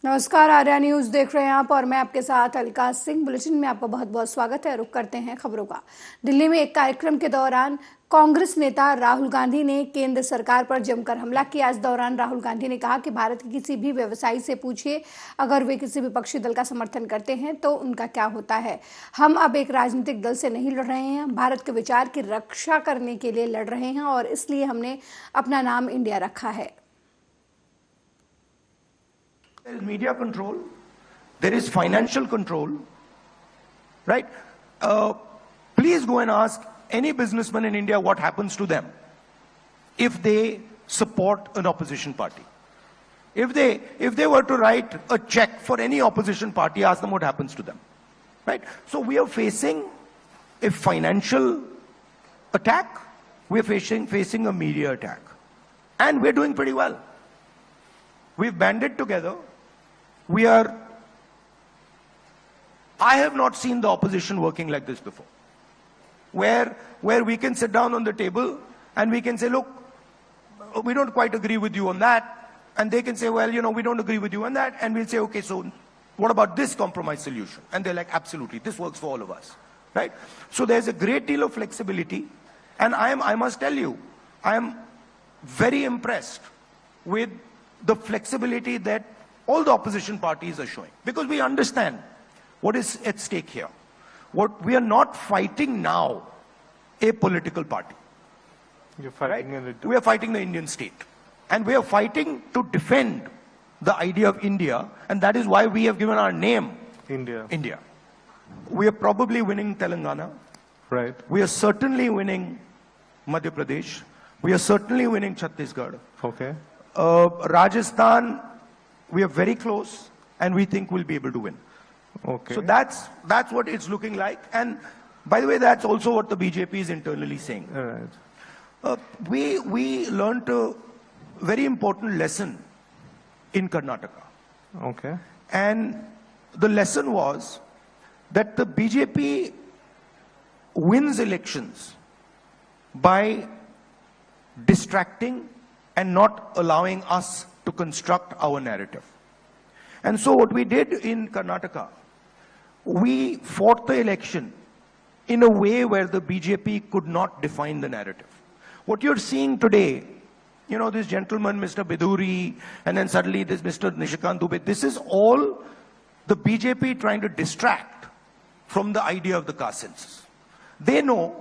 नमस्कार, आर्या न्यूज देख रहे हैं आप और मैं आपके साथ अलका सिंह। बुलेटिन में आपका बहुत बहुत स्वागत है। रुक करते हैं खबरों का। दिल्ली में एक कार्यक्रम के दौरान कांग्रेस नेता राहुल गांधी ने केंद्र सरकार पर जमकर हमला किया। इस दौरान राहुल गांधी ने कहा कि भारत के किसी भी व्यवसायी से पूछिए, अगर वे किसी विपक्षी दल का समर्थन करते हैं तो उनका क्या होता है। हम अब एक राजनीतिक दल से नहीं लड़ रहे हैं, भारत के विचार की रक्षा करने के लिए लड़ रहे हैं और इसलिए हमने अपना नाम इंडिया रखा है। There is media control, there is financial control, right? Please go and ask any businessman in India what happens to them if they support an opposition party. If they were to write a check for any opposition party, ask them what happens to them, right? So we are facing a financial attack, we are facing a media attack, and we're doing pretty well. We've banded together. I have not seen the opposition working like this before, where we can sit down on the table and we can say, look, we don't quite agree with you on that, and they can say, well, we don't agree with you on that, and we'll say, okay, so what about this compromise solution? And they're like, absolutely, this works for all of us, right? So there's a great deal of flexibility, and I must tell you, I am very impressed with the flexibility that all the opposition parties are showing, because we understand what is at stake here. What we are not fighting now, a political party. You're fighting right? We are fighting the Indian state, and we are fighting to defend the idea of India, and that is why we have given our name India. We are probably winning Telangana. Right. We are certainly winning Madhya Pradesh. We are certainly winning Chhattisgarh. Okay. Rajasthan, we are very close, and we think we'll be able to win. Okay. So that's what it's looking like. And by the way, that's also what the BJP is internally saying. Right. We learned a very important lesson in Karnataka. Okay. And the lesson was that the BJP wins elections by distracting and not allowing us to construct our narrative. And so what we did in Karnataka, we fought the election in a way where the BJP could not define the narrative. What you're seeing today, this gentleman, Mr. Biduri, and then suddenly this Mr. Nishikant Dubey, this is all the BJP trying to distract from the idea of the caste census. They know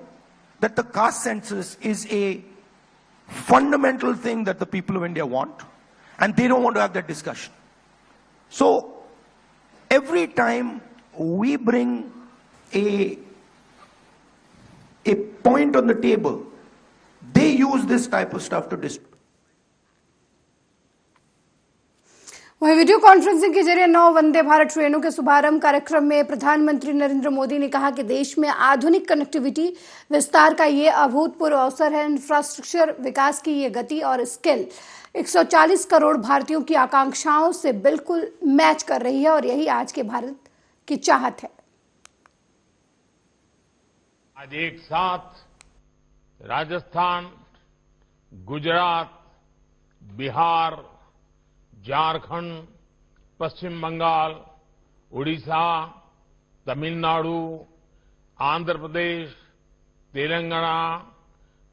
that the caste census is a fundamental thing that the people of India want, and they don't want to have that discussion. So every time we bring a point on the table, they use this type of stuff to distract. वहीं video conferencing के जरिए 9 वंदे भारत ट्रेनों के शुभारंभ कार्यक्रम में प्रधानमंत्री नरेंद्र मोदी ने कहा कि देश में आधुनिक कनेक्टिविटी विस्तार का ये अभूतपूर्व अवसर है। इंफ्रास्ट्रक्चर विकास की ये गति और स्केल 140 करोड़ भारतीयों की आकांक्षाओं से बिल्कुल मैच कर रही है और यही आज के भारत की चाहत है। आज एक साथ राजस्थान, गुजरात, बिहार, झारखंड, पश्चिम बंगाल, उड़ीसा, तमिलनाडु, आंध्र प्रदेश, तेलंगाना,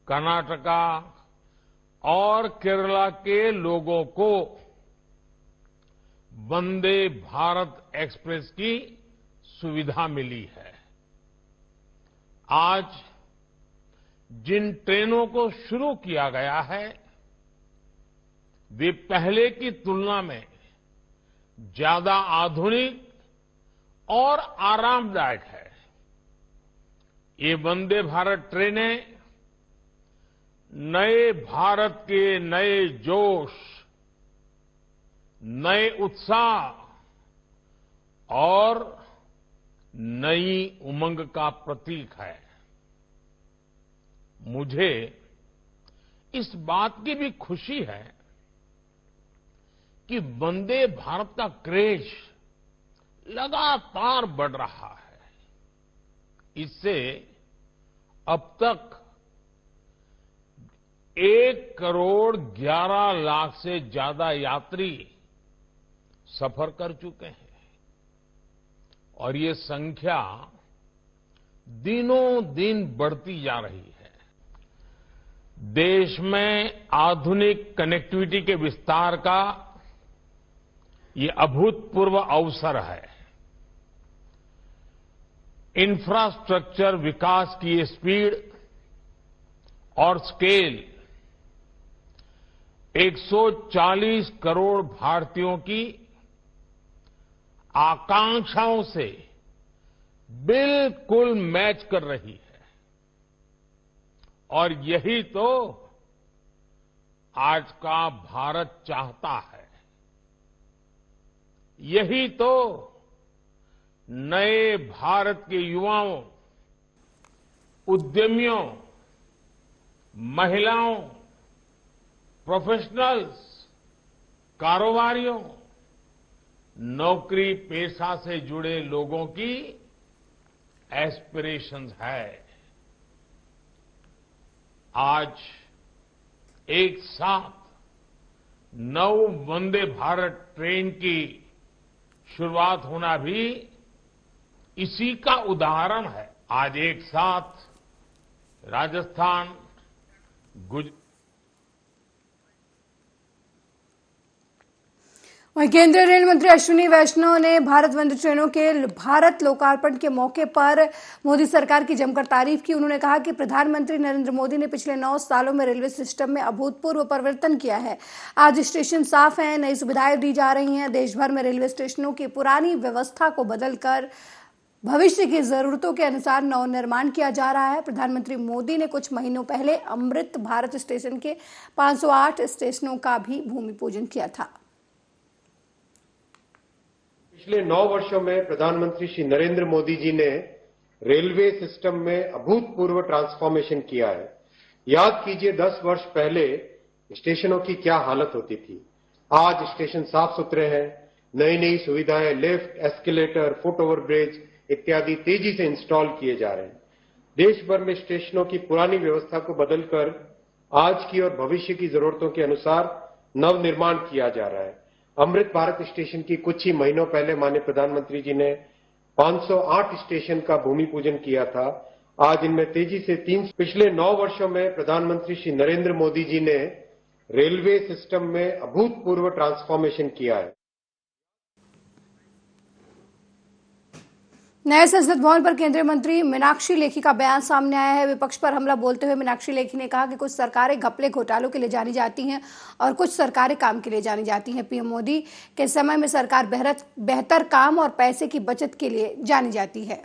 कर्नाटका और केरला के लोगों को वंदे भारत एक्सप्रेस की सुविधा मिली है। आज जिन ट्रेनों को शुरू किया गया है, वे पहले की तुलना में ज्यादा आधुनिक और आरामदायक है। ये वंदे भारत ट्रेनें नए भारत के नए जोश, नए उत्साह और नई उमंग का प्रतीक है। मुझे इस बात की भी खुशी है कि वंदे भारत का क्रेज लगातार बढ़ रहा है। इससे अब तक 1 करोड़ 11 लाख से ज्यादा यात्री सफर कर चुके हैं और ये संख्या दिनों दिन बढ़ती जा रही है। देश में आधुनिक कनेक्टिविटी के विस्तार का ये अभूतपूर्व अवसर है। इंफ्रास्ट्रक्चर विकास की ये स्पीड और स्केल 140 करोड़ भारतीयों की आकांक्षाओं से बिल्कुल मैच कर रही है और यही तो आज का भारत चाहता है। यही तो नए भारत के युवाओं, उद्यमियों, महिलाओं, प्रोफेशनल्स, कारोबारियों, नौकरी पेशा से जुड़े लोगों की एस्पिरेशंस है। आज एक साथ 9 वंदे भारत ट्रेन की शुरुआत होना भी इसी का उदाहरण है। आज एक साथ राजस्थान, गुजरात, वहीं केंद्रीय रेल मंत्री अश्विनी वैष्णव ने भारत वंदे ट्रेनों के भारत लोकार्पण के मौके पर मोदी सरकार की जमकर तारीफ की। उन्होंने कहा कि प्रधानमंत्री नरेंद्र मोदी ने पिछले 9 सालों में रेलवे सिस्टम में अभूतपूर्व परिवर्तन किया है। आज स्टेशन साफ हैं, नई सुविधाएं दी जा रही हैं। देश भर में रेलवे स्टेशनों की पुरानी व्यवस्था को बदलकर भविष्य की जरूरतों के अनुसार नवनिर्माण किया जा रहा है। प्रधानमंत्री मोदी ने कुछ महीनों पहले अमृत भारत स्टेशन के 508 स्टेशनों का भी भूमि पूजन किया था। पिछले 9 वर्षों में प्रधानमंत्री श्री नरेंद्र मोदी जी ने रेलवे सिस्टम में अभूतपूर्व ट्रांसफॉर्मेशन किया है। याद कीजिए 10 वर्ष पहले स्टेशनों की क्या हालत होती थी। आज स्टेशन साफ सुथरे हैं, नई नई सुविधाएं, lift, escalator, foot over bridge इत्यादि तेजी से इंस्टॉल किए जा रहे हैं। देश भर में स्टेशनों की पुरानी व्यवस्था को बदलकर आज की और भविष्य की जरूरतों के अनुसार नवनिर्माण किया जा रहा है। अमृत भारत स्टेशन की कुछ ही महीनों पहले माननीय प्रधानमंत्री जी ने 508 स्टेशन का भूमि पूजन किया था। आज इनमें तेजी से पिछले 9 वर्षों में प्रधानमंत्री श्री नरेंद्र मोदी जी ने रेलवे सिस्टम में अभूतपूर्व ट्रांसफॉर्मेशन किया है। नए संसद भवन पर केंद्रीय मंत्री मीनाक्षी लेखी का बयान सामने आया है। विपक्ष पर हमला बोलते हुए मीनाक्षी लेखी ने कहा कि कुछ सरकारें घपले घोटालों के लिए जानी जाती हैं और कुछ सरकारें काम के लिए जानी जाती हैं। पीएम मोदी के समय में सरकार बेहतर काम और पैसे की बचत के लिए जानी जाती है।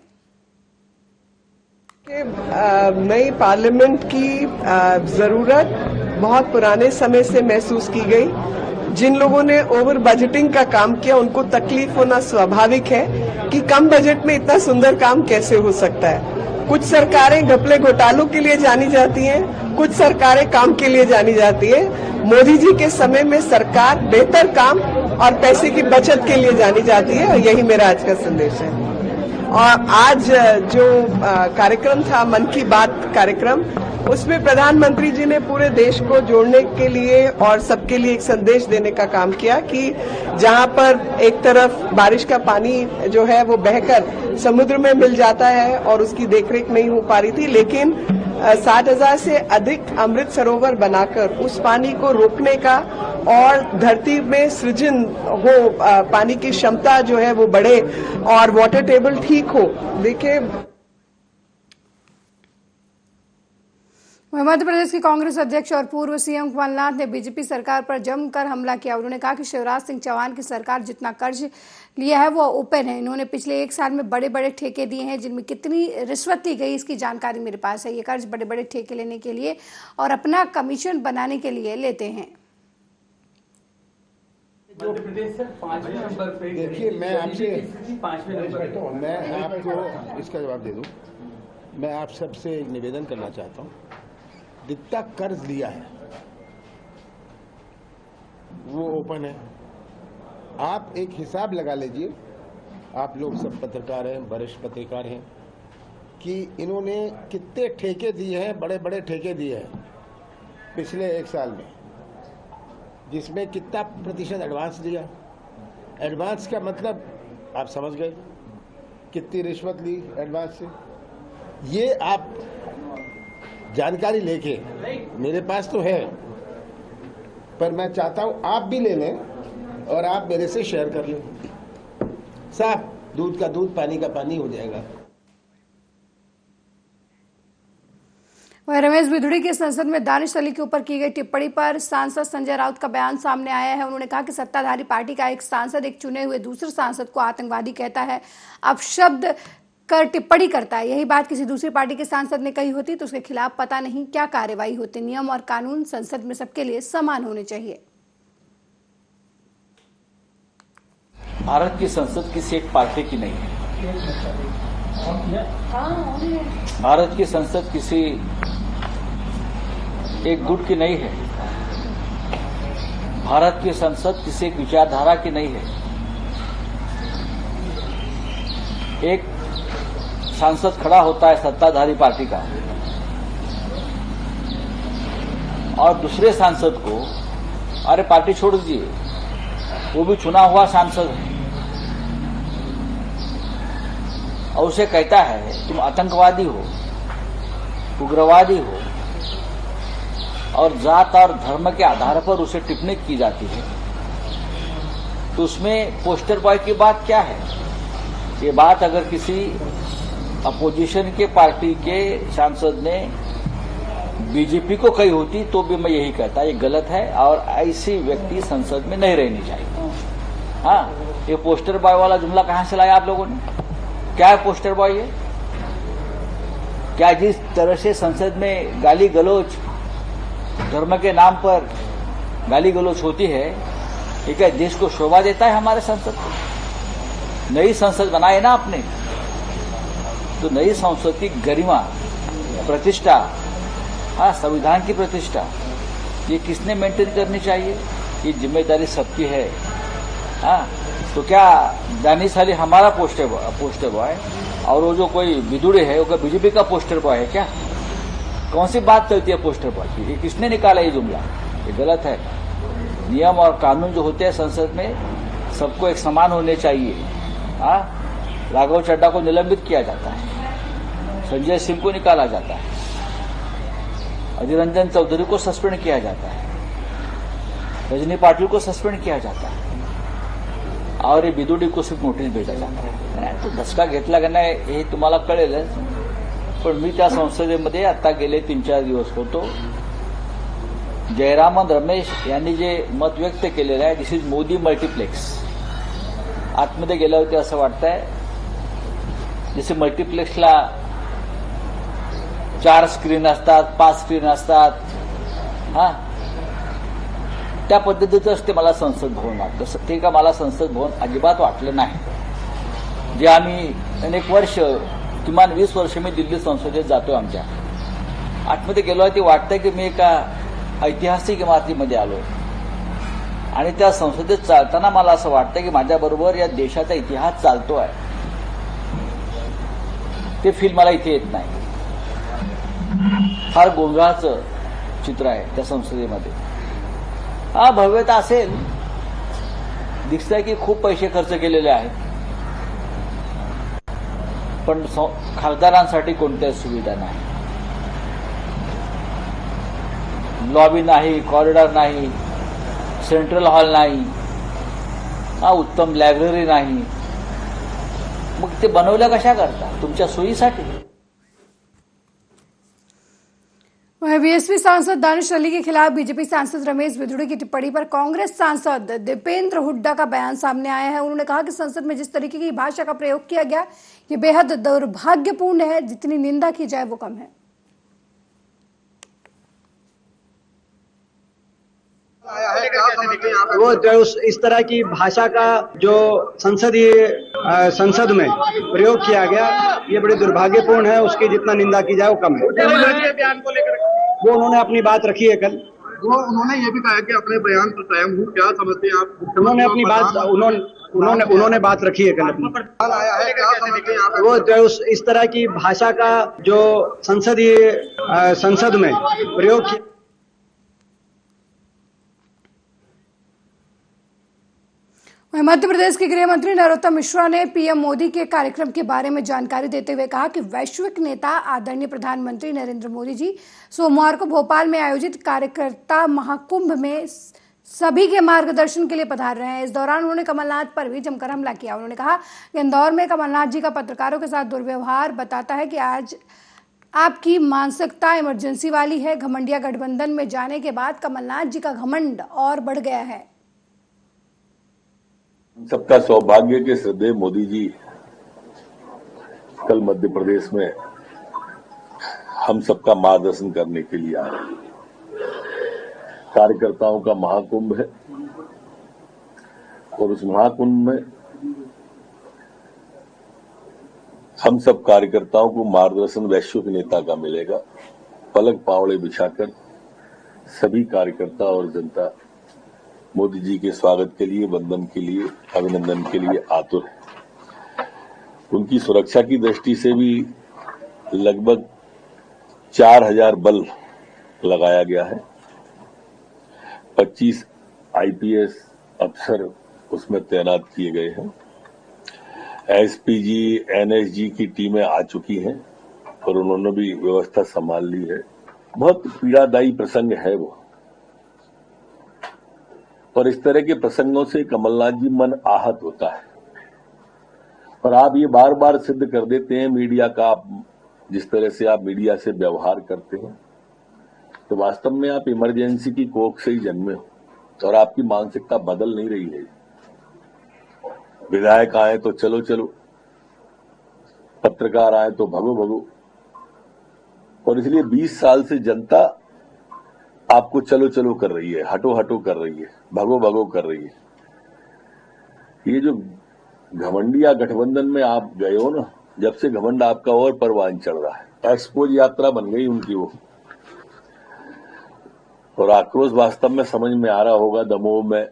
नई पार्लियामेंट की जरूरत बहुत पुराने समय से महसूस की गई। जिन लोगों ने ओवर बजटिंग का काम किया उनको तकलीफ होना स्वाभाविक है कि कम बजट में इतना सुंदर काम कैसे हो सकता है। कुछ सरकारें घपले घोटालों के लिए जानी जाती हैं, कुछ सरकारें काम के लिए जानी जाती है। मोदी जी के समय में सरकार बेहतर काम और पैसे की बचत के लिए जानी जाती है और यही मेरा आज का संदेश है। और आज जो कार्यक्रम था मन की बात कार्यक्रम, उसमें प्रधानमंत्री जी ने पूरे देश को जोड़ने के लिए और सबके लिए एक संदेश देने का काम किया कि जहां पर एक तरफ बारिश का पानी जो है वो बहकर समुद्र में मिल जाता है और उसकी देखरेख नहीं हो पा रही थी, लेकिन 60,000 से अधिक अमृत सरोवर बनाकर उस पानी को रोकने का और धरती में सृजन हो, पानी की क्षमता जो है वो बढ़े और वाटर टेबल ठीक हो। देखिए, मध्य प्रदेश की कांग्रेस अध्यक्ष और पूर्व सीएम कमलनाथ ने बीजेपी सरकार पर जमकर हमला किया। उन्होंने कहा कि शिवराज सिंह चौहान की सरकार जितना कर्ज लिया है वो ओपन है। इन्होंने पिछले 1 साल में बड़े बड़े ठेके दिए हैं जिनमें कितनी रिश्वत ली गई इसकी जानकारी मेरे पास है। ये कर्ज बड़े बड़े ठेके लेने के लिए और अपना कमीशन बनाने के लिए लेते हैं। देखिए, मैं आपसे 5वें नंबर पर मैं आपको इसका जवाब दे दूं। मैं आप सबसे निवेदन करना चाहता हूं, जितना कर्ज लिया है वो ओपन है। आप एक हिसाब लगा लीजिए, आप लोग सब पत्रकार हैं, वरिष्ठ पत्रकार हैं, कि इन्होंने कितने ठेके दिए हैं, बड़े बड़े ठेके दिए हैं पिछले 1 साल में, जिसमें कितना प्रतिशत एडवांस दिया, एडवांस का मतलब आप समझ गए, कितनी रिश्वत ली एडवांस से, ये आप जानकारी लेके, मेरे पास तो है, पर मैं चाहता हूं आप भी ले लें और आप मेरे से शेयर कर लें। साफ दूध का दूध, पानी का पानी हो जाएगा। वह रमेश बिधूड़ी की संसद में दानिश अली के ऊपर की गई टिप्पणी पर सांसद संजय राउत का बयान सामने आया है। उन्होंने कहा कि सत्ताधारी पार्टी का एक सांसद एक चुने हुए दूसरे सांसद को आतंकवादी कहता है, अपशब्द कर टिप्पणी करता है। यही बात किसी दूसरी पार्टी के सांसद ने कही होती तो उसके खिलाफ पता नहीं क्या कार्रवाई होती। नियम और कानून संसद में सबके लिए समान होने चाहिए। भारत की संसद किसी एक पार्टी की नहीं है। भारत की संसद किसी एक गुट की नहीं है। भारत की संसद किसी एक विचारधारा की नहीं है। एक सांसद खड़ा होता है सत्ताधारी पार्टी का और दूसरे सांसद को, अरे पार्टी छोड़ दीजिए, वो भी चुना हुआ सांसद है, और उसे कहता है तुम आतंकवादी हो, उग्रवादी हो, और जात और धर्म के आधार पर उसे टिप्पणी की जाती है, तो उसमें पोस्टर बॉय की बात क्या है? ये बात अगर किसी अपोजिशन के पार्टी के सांसद ने बीजेपी को कही होती तो भी मैं यही कहता, ये गलत है और ऐसी व्यक्ति संसद में नहीं रहनी चाहिए। हाँ, ये पोस्टर बॉय वाला जुमला कहां से लाया आप लोगों ने? क्या है पोस्टर बॉय? ये क्या जिस तरह से संसद में गाली गलौज, धर्म के नाम पर गाली गलौज होती है, ये क्या देश को शोभा देता है? हमारे संसद को नई संसद बनाए ना आपने, तो नई संसद की गरिमा, प्रतिष्ठा, हाँ, संविधान की प्रतिष्ठा, ये किसने मेंटेन करनी चाहिए? ये जिम्मेदारी सबकी है। हाँ, तो क्या दानिश अली हमारा पोस्टर बॉय और वो जो कोई बिधूड़ी है वो बीजेपी का पोस्टर बॉय है क्या? कौन सी बात चलती है पोस्टर बॉय की? ये किसने निकाला ये जुमला? ये गलत है। नियम और कानून जो होते हैं संसद में, सबको एक समान होने चाहिए। हाँ, राघव चड्ढा को निलंबित किया जाता है, संजय सिंह को निकाला जाता है, अधीर रंजन चौधरी को सस्पेंड किया जाता है, रजनी पाटिल को सस्पेंड किया जाता है, और ये बिधूडी को सिर्फ नोटीस भेजा जाता है। तो धसका घेतला का नाही हे तुम्हाला कळेलच, पण मी त्या संसदेमध्ये आता गेले 3-4 दिवस होतो। जयरामन रमेश यांनी जे मत व्यक्त केलेलं आहे, दिस इज मोदी मल्टीप्लेक्स, आतमध्ये गेल्यावरती असं वाटतंय जसे मल्टीप्लेक्सला 4 स्क्रीन असतात, 5 स्क्रीन असतात, हा, त्या पद्धतीचंच ते मला संसद भवन वाटतं। ते का मला संसद भवन अजिबात वाटलं नाही। जे आम्ही अनेक वर्ष, किमान 20 वर्ष मी दिल्ली संसदेत जातोय, आमच्या आतमध्ये गेलो आहे, ते वाटतंय की मी एका ऐतिहासिक इमारतीमध्ये आलोय आणि त्या संसदेत चालताना मला असं वाटतं की माझ्याबरोबर या देशाचा इतिहास चालतोय। ते फील मला इथे येत नाही। फार गोंधळाचं चित्र आहे त्या संसदेमध्ये। हा, भव्यता असेल, दिसतंय की खूप पैसे खर्च केलेले आहेत, पण खासदारांसाठी कोणत्याही सुविधा नाही, लॉबी नाही, कॉरिडॉर नाही, सेंट्रल हॉल नाही, हा, उत्तम लायब्ररी नाही। मग ते बनवलं कशा करता? तुमच्या सोयीसाठी। वहीं बीएसपी सांसद दानिश अली के खिलाफ बीजेपी सांसद रमेश बिधूड़ी की टिप्पणी पर कांग्रेस सांसद दीपेंद्र हुड्डा का बयान सामने आया है। उन्होंने कहा कि संसद में जिस तरीके की भाषा का प्रयोग किया गया, ये बेहद दुर्भाग्यपूर्ण है, जितनी निंदा की जाए वो कम है। वो जो इस तरह की भाषा का जो संसद में प्रयोग किया गया, ये बड़ी दुर्भाग्यपूर्ण है, उसकी जितना निंदा की जाए वो कम है। वो उन्होंने अपनी बात रखी है कल। वो उन्होंने ये भी कहा कि अपने बयान पर कायम हूँ, क्या समझते हैं आप? उन्होंने अपनी बात उन्होंने बात रखी है कल अपनी। आया है, क्या समझते हैं आप? वो जो इस तरह की भाषा का जो संसद में प्रयोग किया। वहीं मध्य प्रदेश के गृह मंत्री नरोत्तम मिश्रा ने पीएम मोदी के कार्यक्रम के बारे में जानकारी देते हुए कहा कि वैश्विक नेता आदरणीय प्रधानमंत्री नरेंद्र मोदी जी सोमवार को भोपाल में आयोजित कार्यकर्ता महाकुंभ में सभी के मार्गदर्शन के लिए पधार रहे हैं। इस दौरान उन्होंने कमलनाथ पर भी जमकर हमला किया। उन्होंने कहा कि इंदौर में कमलनाथ जी का पत्रकारों के साथ दुर्व्यवहार बताता है कि आज आपकी मानसिकता इमरजेंसी वाली है। घमंडिया गठबंधन में जाने के बाद कमलनाथ जी का घमंड और बढ़ गया है। सबका सौभाग्य के श्रद्धेय मोदी जी कल मध्य प्रदेश में हम सबका मार्गदर्शन करने के लिए आए। कार्यकर्ताओं का महाकुंभ है और उस महाकुंभ में हम सब कार्यकर्ताओं को मार्गदर्शन वैश्विक नेता का मिलेगा। पलक पावड़े बिछाकर सभी कार्यकर्ता और जनता मोदी जी के स्वागत के लिए, वंदन के लिए, अभिनंदन के लिए आतुर है। उनकी सुरक्षा की दृष्टि से भी लगभग 4000 बल लगाया गया है। 25 आईपीएस अफसर उसमें तैनात किए गए हैं। एसपीजी, एनएसजी की टीमें आ चुकी हैं और उन्होंने भी व्यवस्था संभाल ली है। बहुत पीड़ादायी प्रसंग है वो, और इस तरह के प्रसंगों से कमलनाथ जी मन आहत होता है। और आप ये बार बार सिद्ध कर देते हैं मीडिया का, जिस तरह से आप मीडिया से व्यवहार करते हैं, तो वास्तव में आप इमरजेंसी की कोख से ही जन्मे हो और आपकी मानसिकता बदल नहीं रही है। विधायक आए तो चलो चलो, पत्रकार आए तो भगो भगो, और इसलिए 20 साल से जनता आपको चलो चलो कर रही है, हटो हटो कर रही है, भगो भगो कर रही है। ये जो घमंडिया गठबंधन में आप गए हो ना, जब से घमंड आपका और परवान चढ़ रहा है। एक्सपोज यात्रा बन गई उनकी वो, और आक्रोश वास्तव में समझ में आ रहा होगा। दमोह में,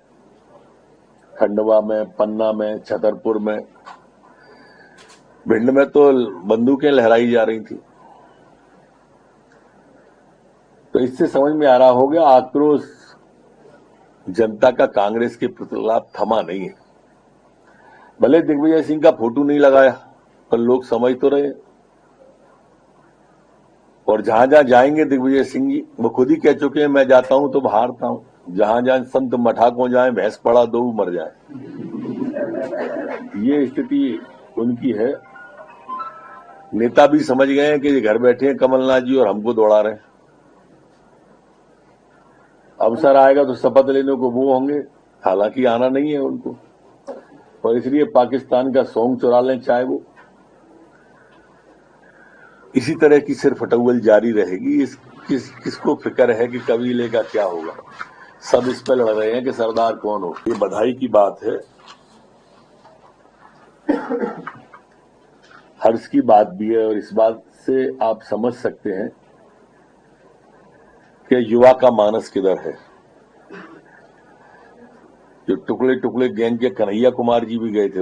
खंडवा में, पन्ना में, छतरपुर में, भिंड में तो बंदूकें लहराई जा रही थी। तो इससे समझ में आ रहा होगा आक्रोश जनता का कांग्रेस के खिलाफ थमा नहीं है। भले दिग्विजय सिंह का फोटो नहीं लगाया, पर लोग समझ तो रहे। और जहां जहां जाएंगे दिग्विजय सिंह जी, वो खुद ही कह चुके हैं, मैं जाता हूं तो हारता हूं। जहां जहां संत मठाकों जाए, भैंस पड़ा दो मर जाए, ये स्थिति उनकी है। नेता भी समझ गए हैं कि घर बैठे हैं कमलनाथ जी और हमको दौड़ा रहे हैं। अवसर आएगा तो शपथ लेने को वो होंगे, हालांकि आना नहीं है उनको, और इसलिए पाकिस्तान का सोंग चुरा लें चाहे वो। इसी तरह की सिर्फ फटौल जारी रहेगी। किसको फिक्र है कि कबीले का क्या होगा? सब इस पर लड़ रहे हैं कि सरदार कौन हो। ये बधाई की बात है, हर्ष की बात भी है, और इस बात से आप समझ सकते हैं कि युवा का मानस किधर है। जो टुकड़े टुकड़े गैंग के कन्हैया कुमार जी भी गए थे,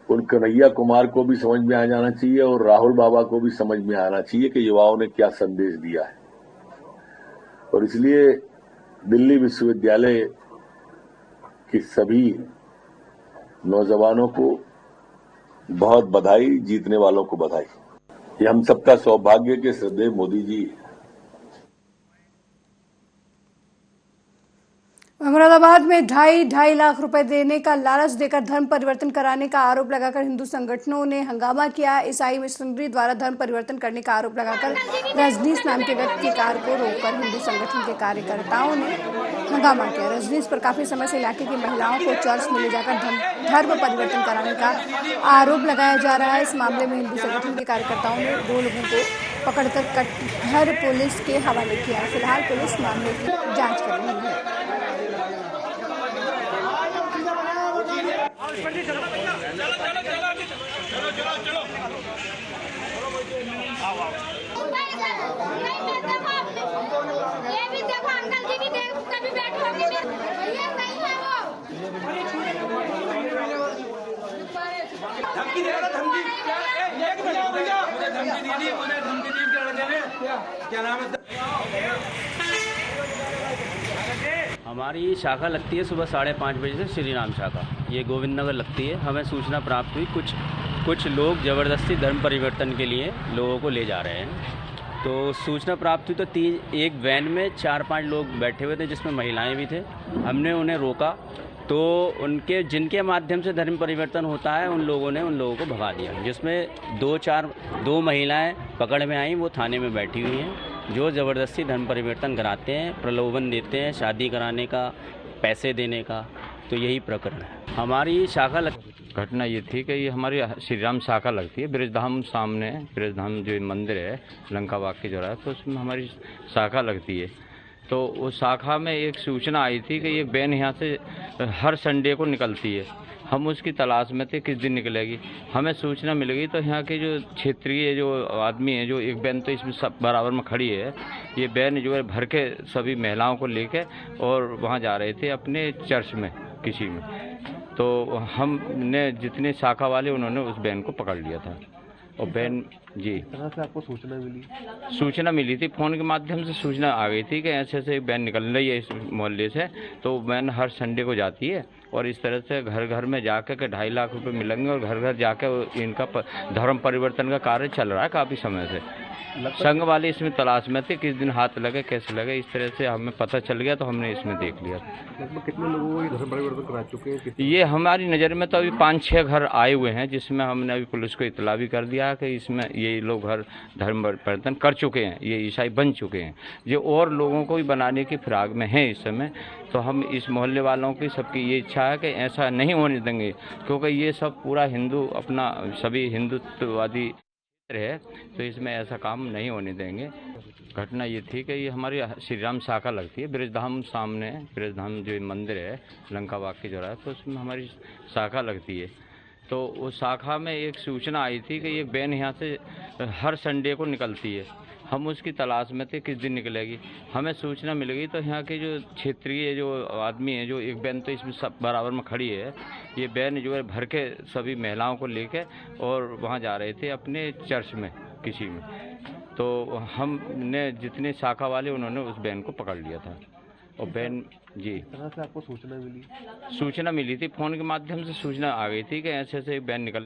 उन कन्हैया कुमार को भी समझ में आ जाना चाहिए और राहुल बाबा को भी समझ में आना चाहिए कि युवाओं ने क्या संदेश दिया है। और इसलिए दिल्ली विश्वविद्यालय के सभी नौजवानों को बहुत बधाई, जीतने वालों को बधाई। ये हम सबका सौभाग्य के श्रद्धेय मोदी जी। मुरादाबाद में 2.5 लाख रुपए देने का लालच देकर धर्म परिवर्तन कराने का आरोप लगाकर हिंदू संगठनों ने हंगामा किया। ईसाई मिशनरी द्वारा धर्म परिवर्तन करने का आरोप लगाकर रजनीश नाम के व्यक्ति की कार को रोककर हिंदू संगठन के कार्यकर्ताओं ने हंगामा किया। रजनीश पर काफी समय से इलाके की महिलाओं को चर्च में ले जाकर धर्म परिवर्तन कराने का आरोप लगाया जा रहा है। इस मामले में हिंदू संगठन के कार्यकर्ताओं ने 2 लोगों को पकड़कर कटहर पुलिस के हवाले किया। फिलहाल पुलिस मामले की जाँच कर रही है। धमकी दे रहा था, धमकी क्या नाम है? हमारी शाखा लगती है सुबह 5:30 बजे से श्री राम शाखा, ये गोविंद नगर लगती है। हमें सूचना प्राप्त हुई कुछ लोग ज़बरदस्ती धर्म परिवर्तन के लिए लोगों को ले जा रहे हैं। तो सूचना प्राप्त हुई तो एक वैन में 4-5 लोग बैठे हुए थे जिसमें महिलाएं भी थे। हमने उन्हें रोका तो जिनके माध्यम से धर्म परिवर्तन होता है उन लोगों ने उन लोगों को भगा दिया, जिसमें 2 महिलाएं पकड़ में आई, वो थाने में बैठी हुई हैं, जो ज़बरदस्ती धर्म परिवर्तन कराते हैं, प्रलोभन देते हैं शादी कराने का, पैसे देने का। तो यही प्रकरण है। हमारी शाखा घटना ये थी कि ये हमारी श्री राम शाखा लगती है ब्रजधाम, सामने ब्रजधाम जो मंदिर है लंका बाग के चौराहे, तो उसमें हमारी शाखा लगती है। तो उस शाखा में एक सूचना आई थी कि ये वैन यहाँ से हर संडे को निकलती है। हम उसकी तलाश में थे किस दिन निकलेगी। हमें सूचना मिल गई तो यहाँ के जो क्षेत्रीय जो आदमी है, जो एक वैन तो इसमें सब बराबर में खड़ी है, ये वैन जो है भर के सभी महिलाओं को लेके और वहाँ जा रहे थे अपने चर्च में किसी में। तो हमने जितने शाखा वाले उन्होंने उस वैन को पकड़ लिया था। और वैन जी तरह से आपको सूचना मिली थी, फ़ोन के माध्यम से सूचना आ गई थी कि ऐसे ऐसे वैन निकल रही है इस मोहल्ले से। तो वैन हर संडे को जाती है और इस तरह से घर घर में जाकर के 2.5 लाख रुपए मिलेंगे और घर घर जाकर इनका धर्म परिवर्तन का कार्य चल रहा है काफ़ी समय से। संघ वाले इसमें तलाश में थे, किस दिन हाथ लगे कैसे लगे, इस तरह से हमें पता चल गया तो हमने इसमें देख लिया। लगभग कितने लोगों को ये धर्म परिवर्तन करा चुके हैं? ये हमारी नज़र में तो अभी 5-6 घर आए हुए हैं, जिसमें हमने अभी पुलिस को इतला भी कर दिया कि इसमें ये लोग घर धर्म परिवर्तन कर चुके हैं, ये ईसाई बन चुके हैं। ये और लोगों को भी बनाने की फिराक में है इस समय। तो हम इस मोहल्ले वालों की सबकी ये इच्छा है कि ऐसा नहीं होने देंगे, क्योंकि ये सब पूरा हिंदू अपना सभी हिंदुत्ववादी है, तो इसमें ऐसा काम नहीं होने देंगे। घटना ये थी कि ये हमारी श्री राम शाखा लगती है ब्रजधाम, सामने ब्रजधाम जो मंदिर है लंका बाग के चौराहे, तो उसमें हमारी शाखा लगती है। तो उस शाखा में एक सूचना आई थी कि ये वैन यहाँ से हर संडे को निकलती है। हम उसकी तलाश में थे किस दिन निकलेगी। हमें सूचना मिल गई तो यहाँ के जो क्षेत्रीय जो आदमी है, जो एक वैन तो इसमें सब बराबर में खड़ी है, ये वैन जो है भर के सभी महिलाओं को लेके और वहाँ जा रहे थे अपने चर्च में किसी में। तो हमने जितने शाखा वाले उन्होंने उस वैन को पकड़ लिया था। और वैन जी तरह से आपको सूचना मिली थी, फ़ोन के माध्यम से सूचना आ गई थी कि ऐसे ऐसे वैन निकल।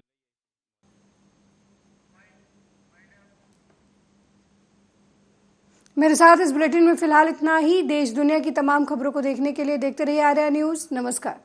मेरे साथ इस बुलेटिन में फिलहाल इतना ही। देश दुनिया की तमाम खबरों को देखने के लिए देखते रहिए आर्या न्यूज़। नमस्कार।